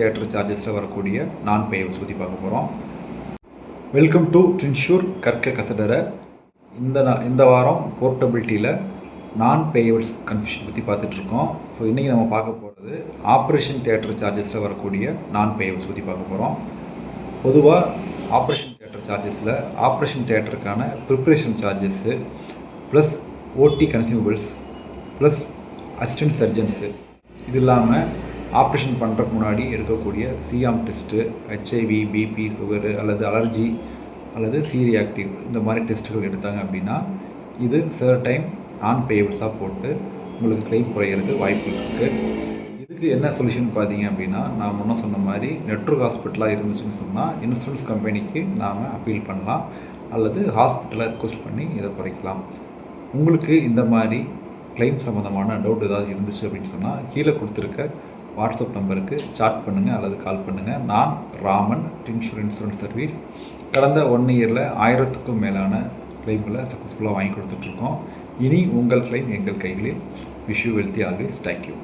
Theatre சார்ஜஸில் வரக்கூடிய நான் payables பற்றி பார்க்க போகிறோம். வெல்கம் டு ட்ரின்ஷூர் கற்க கசடர. இந்த வாரம் போர்ட்டபிலிட்டியில் நான் பேயபிள்ஸ் கன்ஃபியூஷன் பற்றி பார்த்துட்ருக்கோம். ஸோ இன்றைக்கி நம்ம பார்க்க போகிறது ஆப்ரேஷன் தியேட்டர் சார்ஜஸில் வரக்கூடிய நான் பேயபிள்ஸ் பற்றி பார்க்க போகிறோம். பொதுவாக ஆப்ரேஷன் தியேட்டர் சார்ஜஸில் ஆப்ரேஷன் தியேட்டருக்கான preparation charges plus OT consumables plus assistant surgeons, இது இல்லாமல் ஆப்ரேஷன் பண்ணுறதுக்கு முன்னாடி எடுக்கக்கூடிய சிஆம் டெஸ்ட்டு, ஹெச்ஐவி, பிபி, சுகரு அல்லது அலர்ஜி அல்லது சீரியாக்டிவ் இந்த மாதிரி டெஸ்ட்டுகள் எடுத்தாங்க அப்படின்னா இது சில டைம் நான் பேயபிள்ஸாக போட்டு உங்களுக்கு கிளைம் குறையிறதுக்கு வாய்ப்பு இருக்குது. இதுக்கு என்ன சொல்யூஷன் பார்த்தீங்க அப்படின்னா, நான் முன்னே சொன்ன மாதிரி நெட்வொர்க் ஹாஸ்பிட்டலாக இருந்துச்சுன்னு சொன்னால் இன்சூரன்ஸ் கம்பெனிக்கு நாம் அப்பீல் பண்ணலாம் அல்லது ஹாஸ்பிட்டலை ரெக்வஸ்ட் பண்ணி இதை குறைக்கலாம். உங்களுக்கு இந்த மாதிரி கிளைம் சம்மந்தமான டவுட் ஏதாவது இருந்துச்சு அப்படின்னு சொன்னால் கீழே கொடுத்துருக்க வாட்ஸ்அப் நம்பருக்கு சாட் பண்ணுங்கள் அல்லது கால் பண்ணுங்கள். நான் ராமன், ட்ரின்ஷூர் இன்சூரன்ஸ் சர்வீஸ். கடந்த 1 இயரில் 1000க்கும் மேலான கிளைம்களை சக்ஸஸ்ஃபுல்லாக வாங்கி கொடுத்துட்ருக்கோம். இனி உங்கள் கிளைம் எங்கள் கைகளில். Wish you wealthy always. Thank you.